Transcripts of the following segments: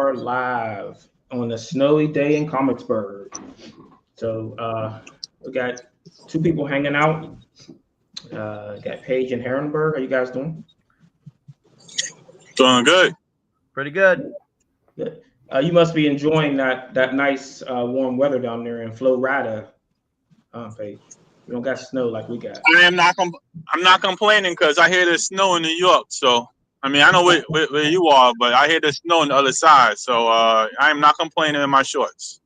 are live on a snowy day in ComicsBurgh. So we got two people hanging out. Got Paige and Herrenberg. How you guys doing? Doing good. Pretty good. Good. You must be enjoying that nice warm weather down there in Florida, Paige. We don't got snow like we got. I'm not complaining because I hear there's snow in New York. So I mean, I know where you are, but I hear there's snow on the other side. So I am not complaining in my shorts.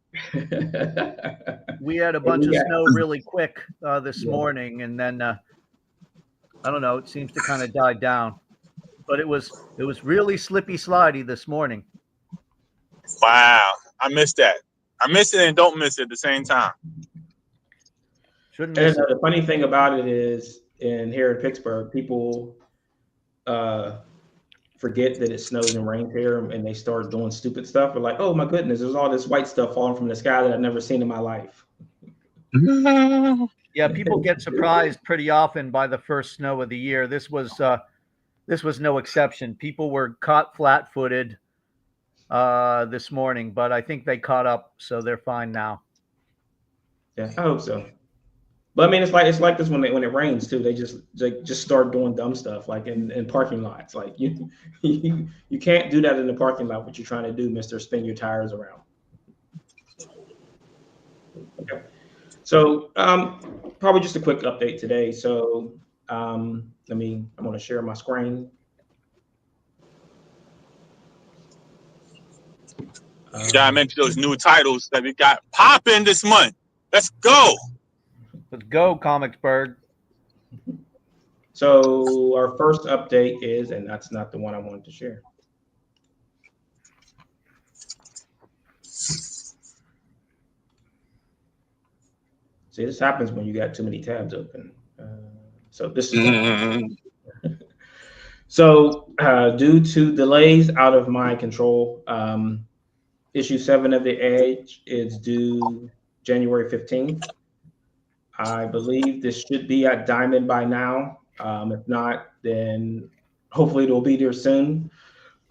We had a bunch of snow really quick this morning, and then I don't know. It seems to kind of die down, but it was really slippy, slidey this morning. Wow, I missed that. I miss it and don't miss it at the same time. Shouldn't miss it. The funny thing about it is, here in Pittsburgh, people forget that it snows and rains here, and they start doing stupid stuff. They're like, "Oh my goodness, there's all this white stuff falling from the sky that I've never seen in my life." Yeah, people get surprised pretty often by the first snow of the year. This was no exception. People were caught flat-footed this morning, but I think they caught up, so they're fine now. Yeah, I hope so. But I mean, it's like this when it rains too. They just start doing dumb stuff like in parking lots. Like you can't do that in the parking lot. What you're trying to do, Mister, spin your tires around. Okay, so probably just a quick update today. So I'm going to share my screen. Yeah, I mentioned those new titles that we got popping this month. Let's go. Let's go, ComicsBurgh. So our first update is, and that's not the one I wanted to share. See, this happens when you got too many tabs open. So this is so due to delays out of my control, issue 7 of The Edge is due January 15th. I believe this should be at Diamond by now. If not, then hopefully it'll be there soon.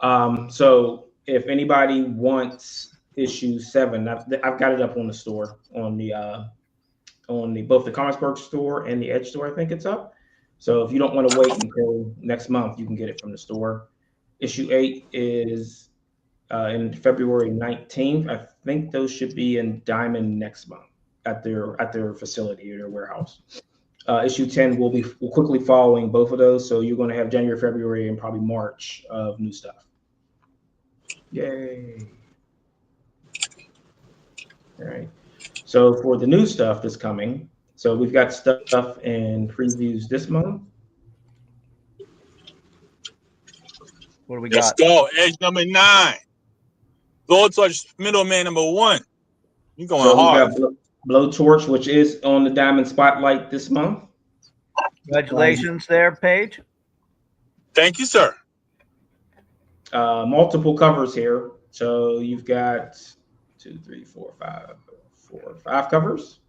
So if anybody wants issue 7, I've got it up on the store, on both the ComicsBurgh store and the Edge store. I think it's up. So if you don't want to wait until next month, you can get it from the store. Issue 8 is in February 19th. I think those should be in Diamond next month at their facility or their warehouse. Issue 10 will be quickly following both of those. So you're going to have January, February, and probably March of new stuff. Yay. All right. So for the new stuff that's coming, so we've got stuff in previews this month. What do we got? Let's go. Edge number 9. Lord Touch middleman number 1. You're going hard. We got Blowtorch, which is on the Diamond Spotlight this month. Congratulations there, Paige. Thank you, sir. Multiple covers here. So you've got 5 covers.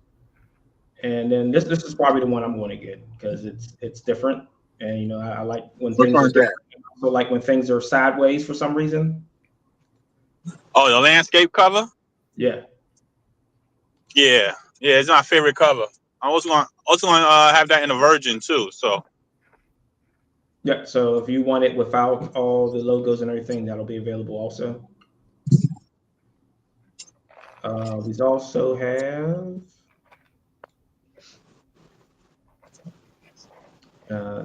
And then this is probably the one I'm going to get because it's different. And I like when things are different. So like when things are sideways for some reason. Oh, the landscape cover? Yeah. Yeah, it's my favorite cover. I also want to have that in a Virgin too. So yeah, so if you want it without all the logos and everything, that'll be available also. We also have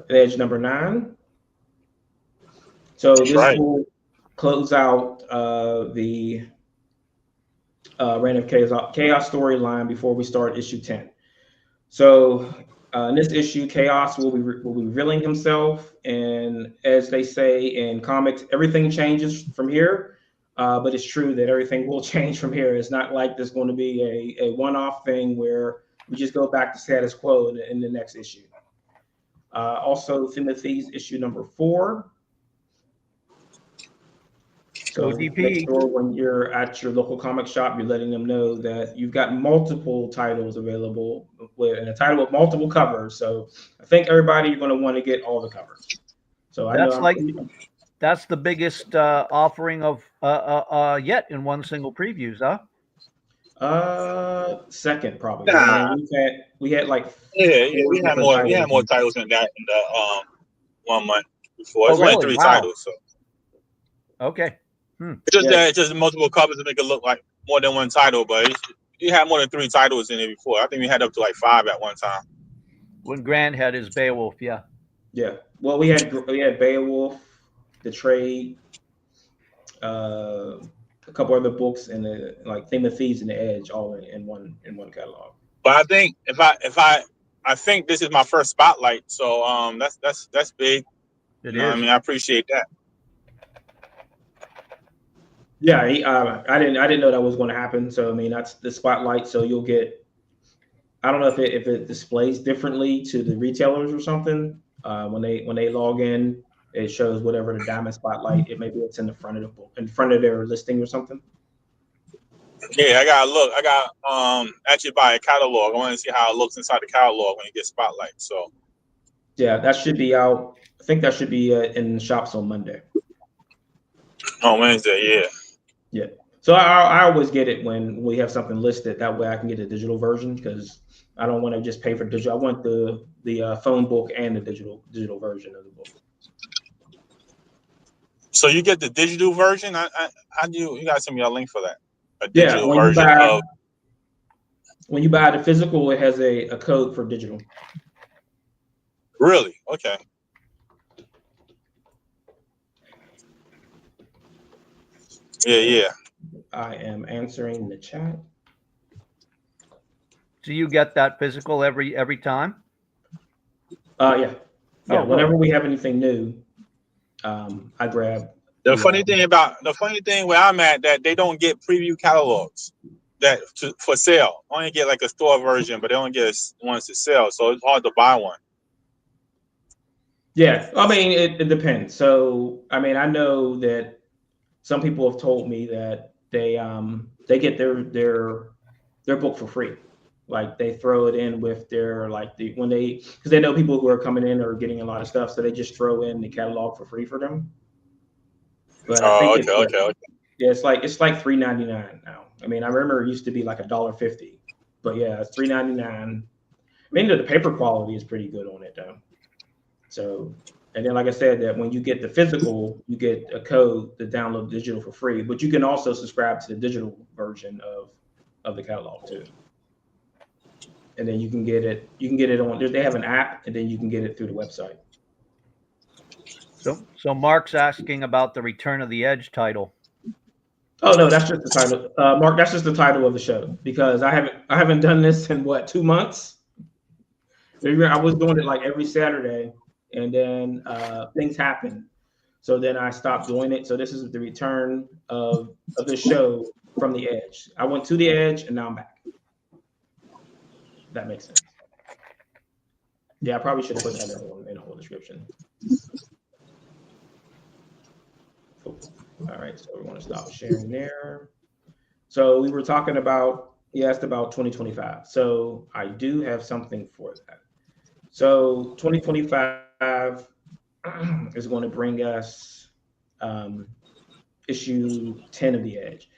Edge number 9. So this will close out the Reign of Chaos storyline before we start issue 10. So in this issue, Chaos will be revealing himself, and as they say in comics, everything changes from here. But it's true that everything will change from here. It's not like there's going to be a one-off thing where we just go back to status quo in the next issue. Also, Timothy's issue number 4. So make sure when you're at your local comic shop, you're letting them know that you've got multiple titles available and a title with multiple covers. So I think everybody, you're going to want to get all the covers. So That's the biggest offering of yet in one single previews, huh? Second probably. I Nah, mean, we had like yeah, four we had different more. We had titles. more titles than that in the 1 month before. Oh, It's only really? 3 Wow. titles, so Okay. it's just Yeah. that it's just multiple covers to make it look like more than one title. But you had more than 3 titles in it before. I think we had up to like 5 at one time. When Grant had his Beowulf, yeah. Yeah. Well, we had Beowulf, The Trade, a couple other books, and like Theme of Thieves and The Edge, all in one catalog. But I think I think this is my first spotlight, so that's big. It You know what I is. mean? I appreciate that. Yeah, I didn't know that was going to happen. So I mean, that's the spotlight. So you'll get. I don't know if it displays differently to the retailers or something. When they log in, it shows whatever the diamond spotlight. It maybe it's in the front of the book, in front of their listing or something. Yeah, I gotta look. I got actually buy a catalog. I want to see how it looks inside the catalog when you get spotlight. So Yeah, that should be out. I think that should be in shops on Monday. on Wednesday, yeah. Yeah. So I always get it when we have something listed. That way I can get a digital version because I don't want to just pay for digital. I want the phone book and the digital version of the book. So you get the digital version. How do you gotta send me a link for that? A Yeah, digital version of. when you buy the physical, it has a code for digital. Really? Okay. Yeah. I am answering the chat. Do you get that physical every time? Yeah. Oh, Whenever we have anything new, I grab. The funny thing where I'm at, that they don't get preview catalogs for sale. Only get like a store version, but they don't get ones to sell, so it's hard to buy one. Yeah, I mean it depends. So I mean I know that some people have told me that they get their book for free. Like they throw it in with their because they know people who are coming in are getting a lot of stuff, so they just throw in the catalog for free for them. But I think Oh, okay. yeah, it's like $3.99 now. I mean, I remember it used to be like $1.50, but yeah, it's $3.99. I mean, the paper quality is pretty good on it though. So, and then like I said, that when you get the physical, you get a code to download digital for free, but you can also subscribe to the digital version of the catalog too. And then you can get it on. They have an app, and then you can get it through the website. So Mark's asking about the Return of the Edge title. Oh no, that's just the title, Mark. That's just the title of the show because I haven't done this in 2 months. I was doing it like every Saturday, and then things happened, so then I stopped doing it. So this is the return of the show from the Edge. I went to the Edge, and now I'm back. That makes sense. Yeah, I probably should have put that in the whole description. Cool. All right, so we want to stop sharing there. So we were talking about, you asked about 2025. So I do have something for that. So 2025 is going to bring us issue 10 of the Edge.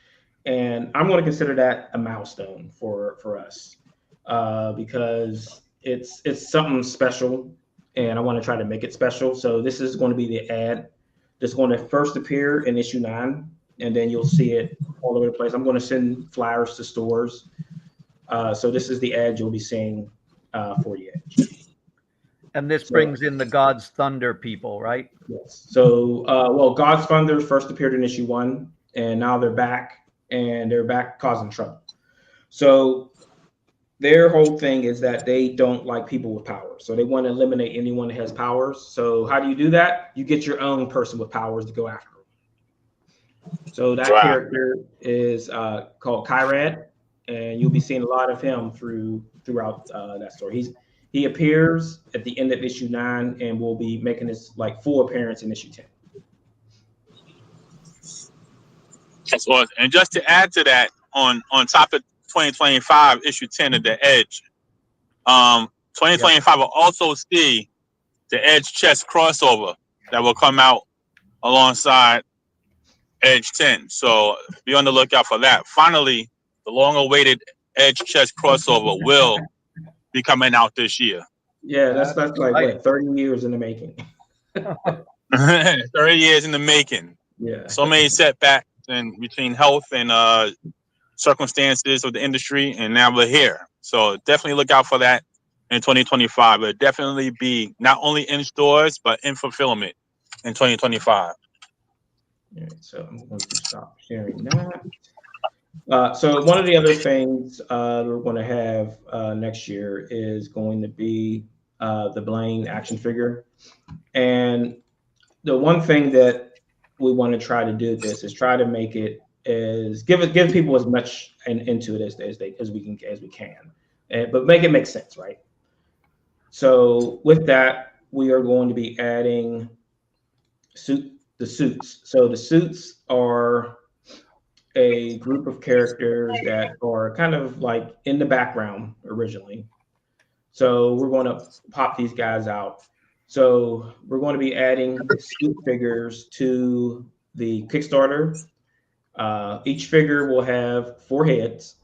And I'm going to consider that a milestone for us because it's something special, and I want to try to make it special. So this is going to be the ad that's going to first appear in issue 9, and then you'll see it all over the place. I'm going to send flyers to stores. So this is the ad you'll be seeing for the Edge. And this brings in the God's Thunder people, right? Yes. So, God's Thunder first appeared in issue 1, and now they're back, and they're back causing trouble. So their whole thing is that they don't like people with powers. So they want to eliminate anyone that has powers. So how do you do that? You get your own person with powers to go after them. So that character is called Kyrad, and you'll be seeing a lot of him throughout that story. He appears at the end of issue 9 and will be making his full appearance in issue 10. That's awesome. And just to add to that, on top of 2025 issue 10 of the Edge, 2025 will also see the Edge chess crossover that will come out alongside Edge 10. So be on the lookout for that. Finally, the long-awaited Edge chess crossover will be coming out this year. Yeah, that's like what, 30 years in the making. 30 years in the making. Yeah. So many setbacks in between health and circumstances of the industry, and now we're here. So definitely look out for that in 2025. It'll definitely be not only in stores but in fulfillment in 2025. All right, so I'm going to stop sharing that. So one of the other things we're going to have next year is going to be the Blaine action figure. And the one thing that we want to try to do this is try to make it as give people as much into it as we can, but make it make sense, right? So with that, we are going to be adding the suits. So the suits are a group of characters that are kind of like in the background originally. So we're going to pop these guys out. So we're going to be adding suit figures to the Kickstarter. Each figure will have 4 heads.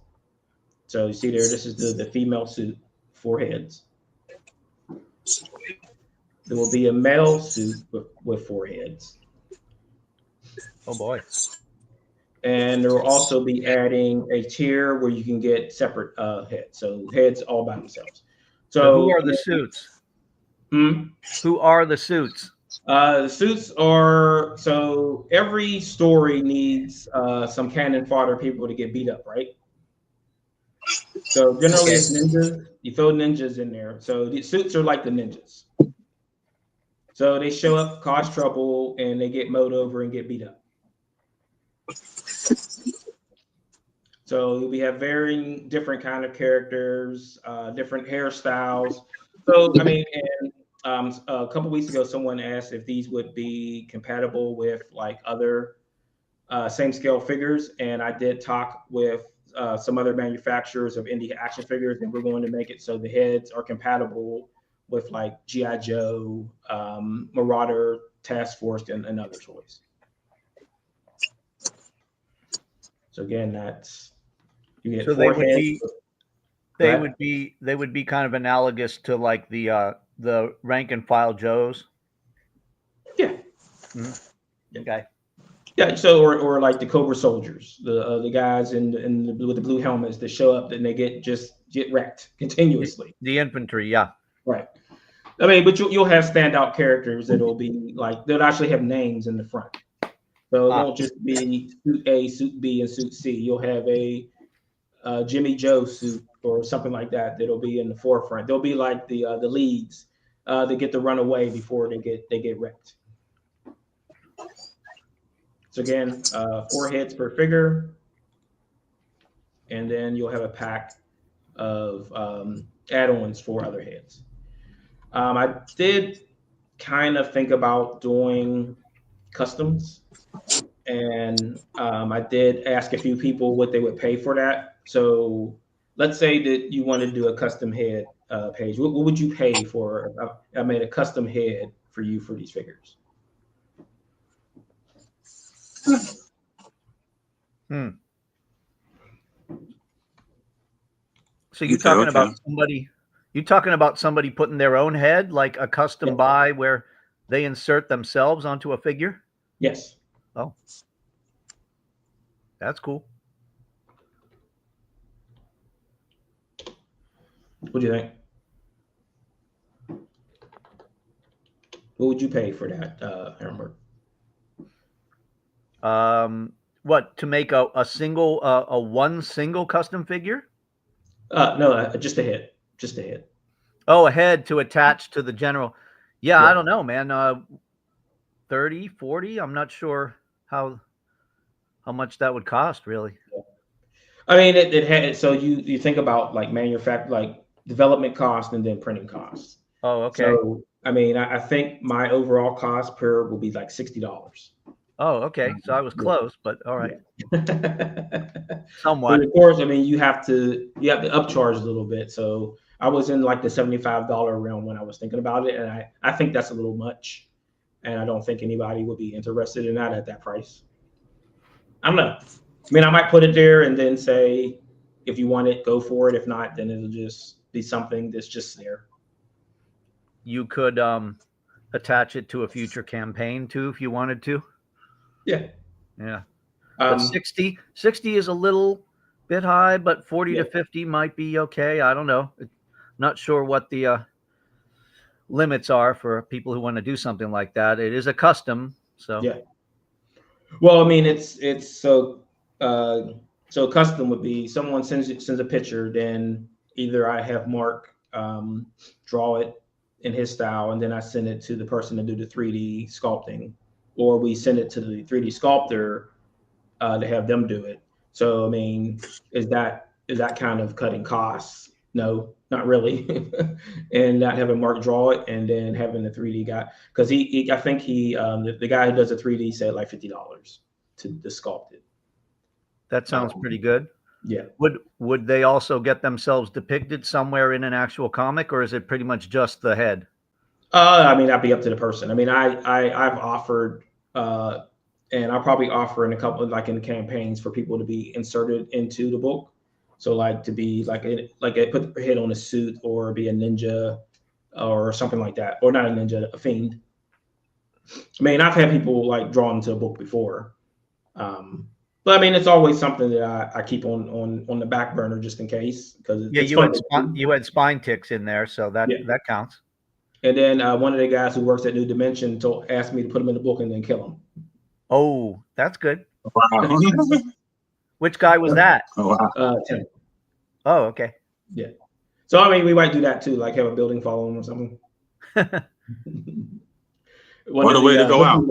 So you see there, this is the female suit, 4 heads. There will be a male suit with 4 heads. Oh boy. And there will also be adding a tier where you can get separate heads. So heads all by themselves. So who are the suits? Who are the suits? The suits are, so every story needs some cannon fodder people to get beat up, right? So generally it's ninjas. You throw ninjas in there. So the suits are like the ninjas. So they show up, cause trouble, and they get mowed over and get beat up. So we have varying different kind of characters, different hairstyles. So I mean, and a couple weeks ago, someone asked if these would be compatible with like other same scale figures, and I did talk with some other manufacturers of indie action figures, and we're going to make it so the heads are compatible with like G.I. Joe, Marauder, Task Force, and other toys. So again, that's you get so 4 heads. They would be kind of analogous to like the rank and file Joes. Yeah. Mm-hmm. Okay. Yeah. So or like the Cobra soldiers, the guys with the blue helmets that show up and they get wrecked continuously. The infantry, yeah. Right. I mean, but you'll have standout characters that'll be like they'll actually have names in the front. So it won't just be suit A, suit B, and suit C. You'll have a Jimmy Joe suit or something like that that'll be in the forefront. They'll be like the leads that get to run away before they get wrecked. So again, 4 heads per figure, and then you'll have a pack of add-ons for other heads. I did kind of think about doing customs, and I did ask a few people what they would pay for that. So let's say that you want to do a custom head page. What would you pay for? I made a custom head for you for these figures. So you're talking about somebody? You talking about somebody putting their own head, like a custom buy where they insert themselves onto a figure? Yes. Oh, that's cool. What do you think? What would you pay for that, Hamburg? What, to make a single one single custom figure? No, just a head. Just a head. Oh, a head to attach to the general. Yeah, I don't know, man. 30, 40. I'm not sure how much that would cost, really. I mean, it had, so you think about like development cost and then printing costs. Oh, okay. So I mean, I think my overall cost per will be like $60. Oh, okay. So I was close, but all right. Yeah. Somewhat. But of course, I mean, you have to upcharge a little bit. So I was in like the $75 realm when I was thinking about it, and I think that's a little much. and I don't think anybody would be interested in that at that price. I don't know. I mean, I might put it there and then say, if you want it, go for it. If not, then it'll just be something that's just there. You could attach it to a future campaign too, if you wanted to. Yeah. Yeah. But 60 is a little bit high, but 40 to 50 might be okay. I don't know. Not sure what the limits are for people who want to do something like that. It is a custom, so yeah. Well, I mean, it's so custom would be someone sends a picture, then either I have Mark draw it in his style, and then I send it to the person to do the 3D sculpting, or we send it to the 3D sculptor to have them do it. So, I mean, is that kind of cutting costs? No, not really. And not having Mark draw it and then having the 3D guy, because I think the guy who does the 3D said like $50 to sculpt it. That sounds pretty good. Yeah. Would they also get themselves depicted somewhere in an actual comic, or is it pretty much just the head? I mean, that'd be up to the person. I mean, I've offered, and I'll probably offer in a couple, like in campaigns, for people to be inserted into the book. So like to be like put their head on a suit, or be a ninja or something like that, or not a ninja, a fiend. I mean, I've had people like drawn into a book before. But I mean, it's always something that I keep on the back burner just in case, because yeah, you had spine ticks in there, so that counts. And then one of the guys who works at New Dimension asked me to put him in the book and then kill him. Oh, that's good. Wow. Which guy was that? Oh, wow. Tim. Oh, okay. Yeah. So I mean, we might do that too, like have a building follow him or something. What a way to go out.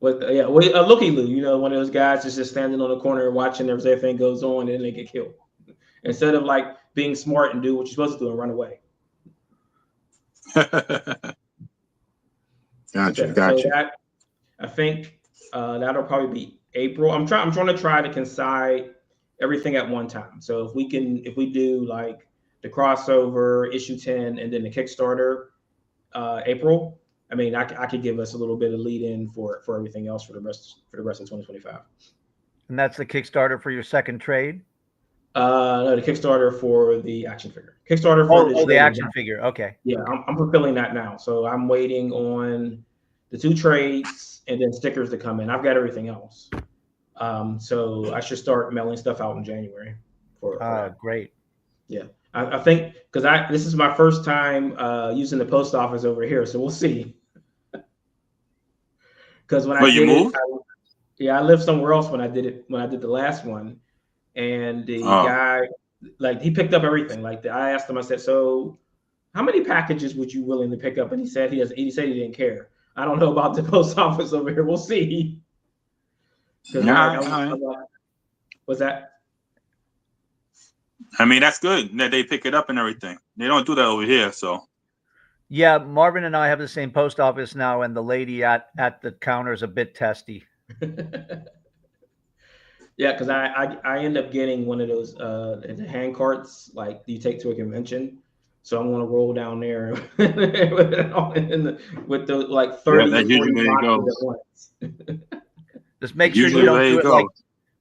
Looky Lou, you know, one of those guys is just standing on the corner watching everything goes on, and then they get killed. Instead of like being smart and do what you're supposed to do and run away. Gotcha. So I think that'll probably be April. I'm trying to coincide everything at one time. So if we do like the crossover issue 10 and then the Kickstarter April, I mean, I could give us a little bit of lead in for everything else for the rest of 2025. And that's the Kickstarter for your second trade? No, the Kickstarter for the action figure. Kickstarter for the action figure. Okay. Yeah, I'm fulfilling that now. So I'm waiting on the 2 trades and then stickers to come in. I've got everything else. So I should start mailing stuff out in January. Great. Yeah, I think because this is my first time using the post office over here, so we'll see. Because when I lived somewhere else when I did the last one, and the guy, like, he picked up everything. Like, I asked him, I said, so how many packages would you willing to pick up? And he said he didn't care. I don't know about the post office over here. We'll see. What's that? I mean, that's good that they pick it up and everything. They don't do that over here, so. Yeah, Marvin and I have the same post office now, and the lady at the counter is a bit testy. Yeah, because I end up getting one of those hand carts like you take to a convention. So I'm going to roll down there with the like 30 boxes at once. Just make sure you don't do it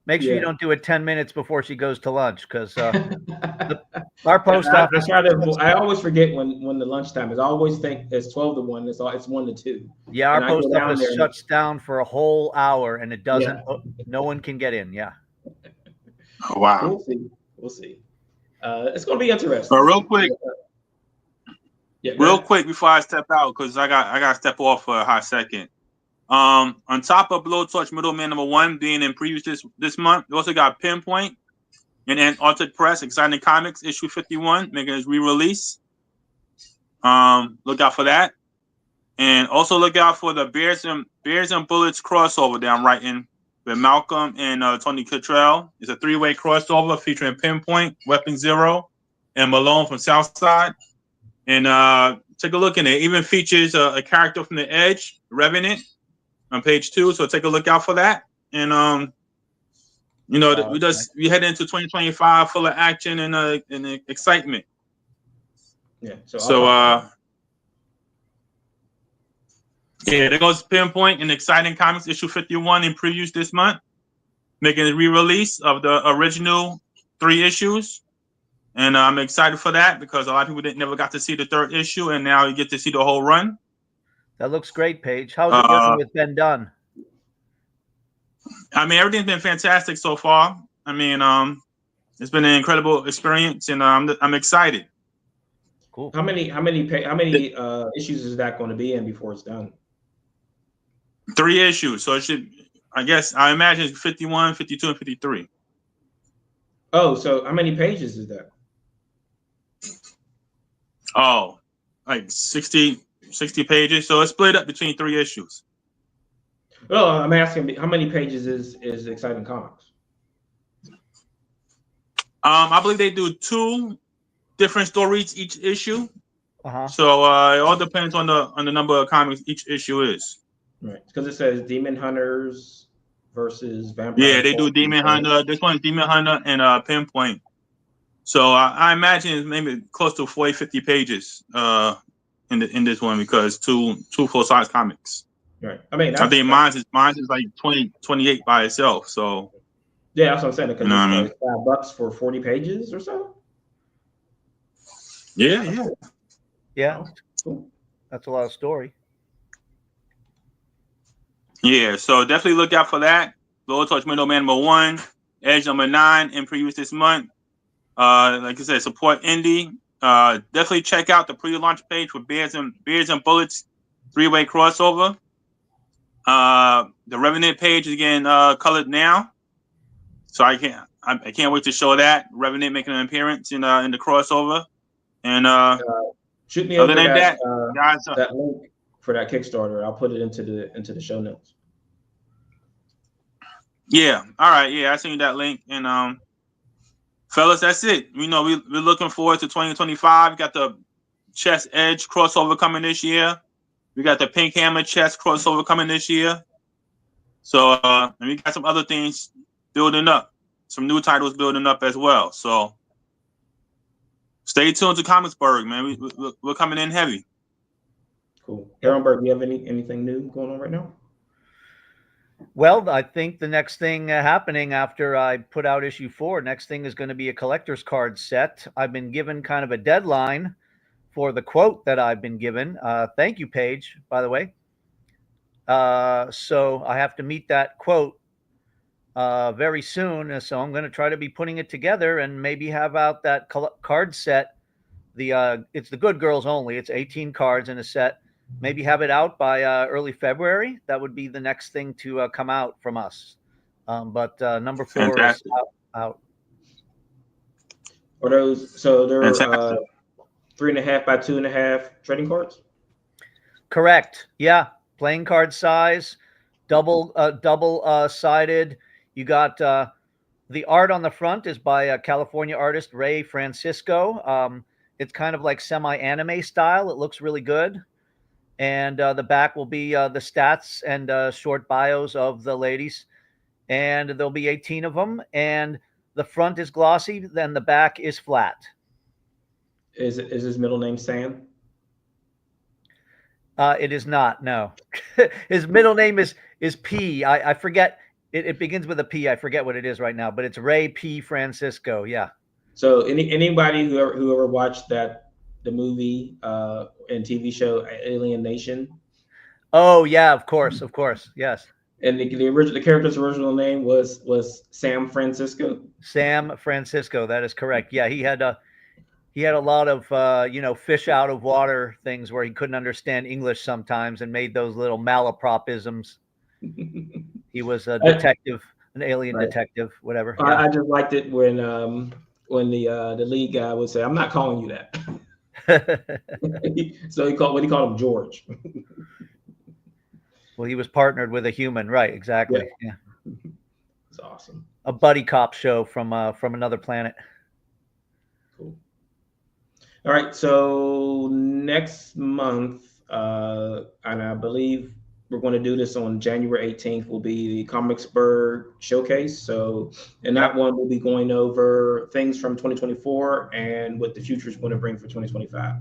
make sure you don't do it 10 minutes before she goes to lunch, because our post office. I always forget when the lunchtime is. I always think it's 12 to 1. It's 1 to 2. Yeah, our post office shuts down for a whole hour, and it doesn't. Yeah. No one can get in. Yeah. Oh, wow. We'll see. It's going to be interesting. But real quick before I step out, because I got to step off for a hot second. On top of Blowtorch Middleman #1 being in previews this month, we also got Pinpoint and Altered Press Exciting Comics issue 51 making its re-release. Look out for that, and also look out for the Bears and Bullets crossover that I'm writing with Malcolm and Tony Cottrell. It's a 3-way crossover featuring Pinpoint, Weapon Zero, and Malone from Southside. And take a look in it. Even features a character from The Edge, Revenant, on page 2. So take a look out for that. And we head into 2025 full of action and excitement. Yeah. Yeah, there goes Pinpoint and Exciting Comics issue 51 in previews this month, making a re-release of the original 3 issues. And I'm excited for that because a lot of people never got to see the 3rd issue, and now you get to see the whole run. That looks great, Paige. How's it going with Ben Dunn? I mean, everything's been fantastic so far. I mean, it's been an incredible experience, and I'm excited. Cool. How many issues is that going to be in before it's done? 3 issues, so it should. I imagine 51, 52, and 53. Oh, so how many pages is that? Oh, like 60 pages. So it's split up between 3 issues. Well, I'm asking how many pages is Exciting Comics? I believe they do 2 different stories each issue. Uh-huh. So it all depends on the number of comics each issue is. Right, because it says Demon Hunters versus Vampire. Yeah, they do Demon Hunter. This one's Demon Hunter and Pinpoint. So I imagine it's maybe close to 40, 50 pages in this one because two full-size comics. Right. I mean, I think mine's is like 28 by itself. So yeah, that's what I'm saying. Because it's $5 for 40 pages or so. Yeah. Yeah. Cool. That's a lot of story. Yeah, so definitely look out for that. Lord Torch Middleman #1, Edge #9 in previews this month. Like I said, support indie. Definitely check out the pre-launch page for Beards and Bullets 3-way crossover. The Revenant page is getting colored now, so I can't wait to show that Revenant making an appearance in the crossover. And shoot me other over than that, guys, that link for that Kickstarter. I'll put it into the show notes. Yeah. All right. Yeah, I seen that link. And fellas, that's it. You know, we're looking forward to 2025. We got the Chess Edge crossover coming this year. We got the Pink Hammer Chess crossover coming this year. So and we got some other things building up. Some new titles building up as well. So stay tuned to ComicsBurgh, man. We're coming in heavy. Cool. Ehrenberg, do you have anything new going on right now? Well, I think the next thing happening after I put out issue 4, next thing is going to be a collector's card set. I've been given kind of a deadline for the quote that I've been given. Thank you, Paige, by the way. So I have to meet that quote very soon. So I'm going to try to be putting it together and maybe have out that card set. It's the Good Girls only. It's 18 cards in a set. Maybe have it out by early February. That would be the next thing to come out from us. But number 4 Fantastic. is out. Are those they're 3.5 by 2.5 trading cards? Correct. Yeah, playing card size, double sided. You got the art on the front is by a California artist, Ray Francisco. It's kind of like semi-anime style. It looks really good. And the back will be the stats and short bios of the ladies. And there'll be 18 of them. And the front is glossy, then the back is flat. Is his middle name Sam? It is not, no. His middle name is P. I forget. It begins with a P. I forget what it is right now, but it's Ray P. Francisco. Yeah. So anybody who ever watched the movie and TV show Alien Nation? Oh yeah, of course, yes. And the character's original name was Sam Francisco. Sam Francisco, that is correct. Yeah, he had a lot of fish out of water things where he couldn't understand English sometimes and made those little malapropisms. He was a detective, an alien detective, whatever. Yeah. I just liked it when the lead guy would say, "I'm not calling you that." So he called him George. Well, he was partnered with a human, right? Exactly. Yeah. It's awesome. A buddy cop show from another planet. Cool. All right. So next month, and I believe we're going to do this on January 18th, will be the ComicsBurgh showcase. So in that one, we'll be going over things from 2024 and what the future is going to bring for 2025.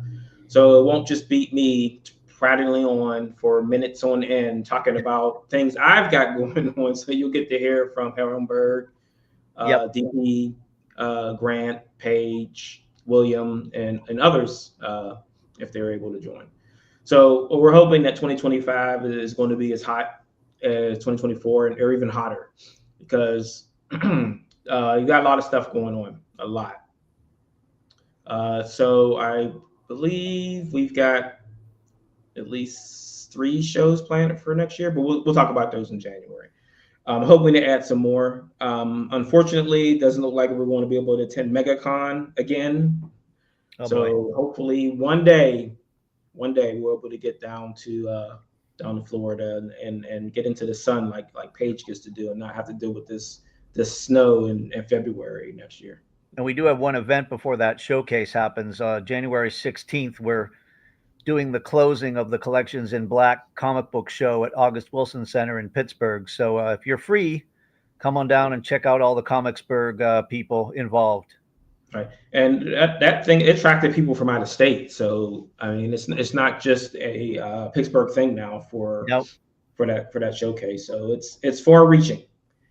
So it won't just be me prattling on for minutes on end, talking about things I've got going on. So you'll get to hear from Herrenberg, Yep. DP, Grant, Page, William, and others if they're able to join. So we're hoping that 2025 is going to be as hot as 2024 or even hotter because you got a lot of stuff going on, a lot. So I believe we've got at least 3 shows planned for next year, but we'll talk about those in January. I'm hoping to add some more. Unfortunately, it doesn't look like we're going to be able to attend MegaCon again. Oh, so boy. hopefully one day we're able to get down to Florida and get into the sun like Paige gets to do and not have to deal with this snow in February next year. And we do have one event before that showcase happens. January 16th, we're doing the closing of the Collections in Black comic book show at August Wilson Center in Pittsburgh. So if you're free, come on down and check out all the ComicsBurgh people involved. Right, and that thing attracted people from out of state. So I mean, it's not just a Pittsburgh thing now for that showcase. So it's far reaching.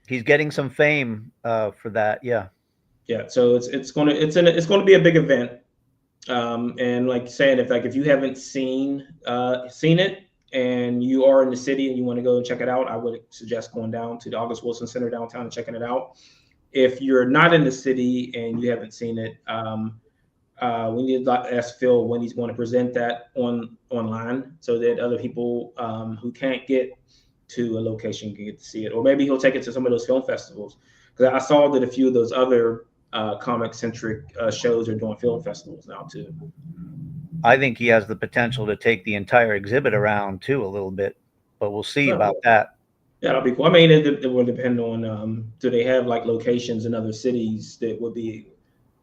He's getting some fame for that. Yeah. Yeah. So it's going to be a big event. And like saying, if you haven't seen it and you are in the city and you want to go and check it out, I would suggest going down to the August Wilson Center downtown and checking it out. If you're not in the city and you haven't seen it, we need to ask Phil when he's going to present that online so that other people who can't get to a location can get to see it. Or maybe he'll take it to some of those film festivals. Because I saw that a few of those other comic-centric shows are doing film festivals now too. I think he has the potential to take the entire exhibit around too a little bit, but we'll see about that. Yeah, that'll be cool. I mean, it will depend on do they have like locations in other cities that would be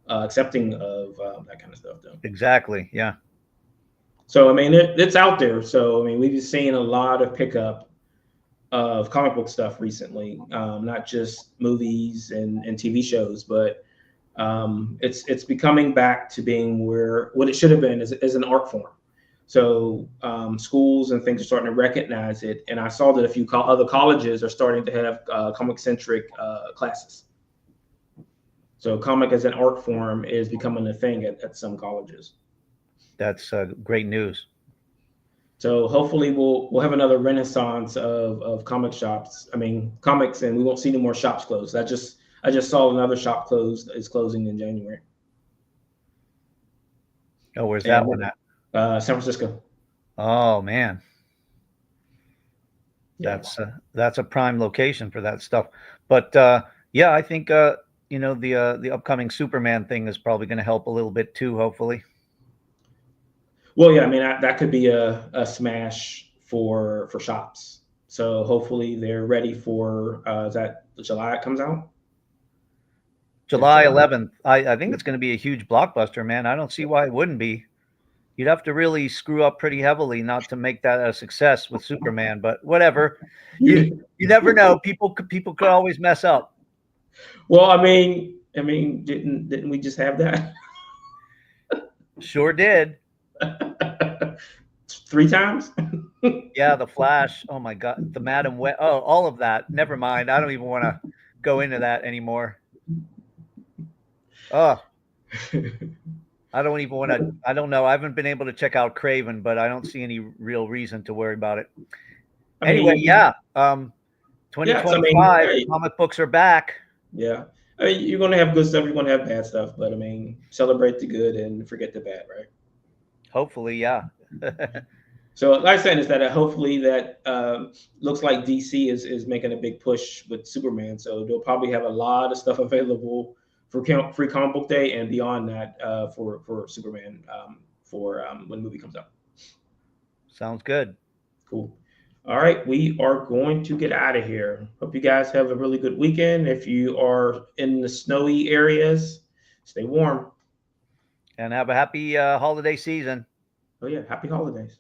accepting of that kind of stuff, though. Exactly. Yeah. So I mean, it's out there. So I mean, we've seen a lot of pickup of comic book stuff recently, not just movies and TV shows, but it's becoming back to being what it should have been as an art form. So schools and things are starting to recognize it, and I saw that a few other colleges are starting to have comic-centric classes. So comic as an art form is becoming a thing at some colleges. That's great news. So hopefully we'll have another renaissance of comic shops. I mean comics, and we won't see any more shops closed. I just saw another shop is closing in January. Oh, where's that one at? San Francisco. Oh man, Yeah. that's a prime location for that stuff. But yeah, I think the upcoming Superman thing is probably going to help a little bit too. Hopefully. Well, yeah, I mean that could be a smash for shops. So hopefully they're ready for is that July it comes out? July 11th. I think it's going to be a huge blockbuster, man. I don't see why it wouldn't be. You'd have to really screw up pretty heavily not to make that a success with Superman, but whatever. You never know. People could always mess up. Well, I mean, didn't we just have that? Sure did. 3 times? Yeah, the Flash. Oh my God, the Madam Web. Oh, all of that. Never mind. I don't even want to go into that anymore. Oh. I don't even want to. I don't know. I haven't been able to check out Craven, but I don't see any real reason to worry about it. Anyway, yeah. 2025 comic books are back. Yeah. I mean, you're going to have good stuff. You're going to have bad stuff. But, I mean, celebrate the good and forget the bad, right? Hopefully, yeah. So, like I said, is that hopefully that looks like DC is making a big push with Superman. So, they'll probably have a lot of stuff available for Free Comic Book Day and beyond that for Superman when the movie comes out. Sounds good. Cool. All right, we are going to get out of here. Hope you guys have a really good weekend. If you are in the snowy areas, stay warm. And have a happy holiday season. Oh, yeah, happy holidays.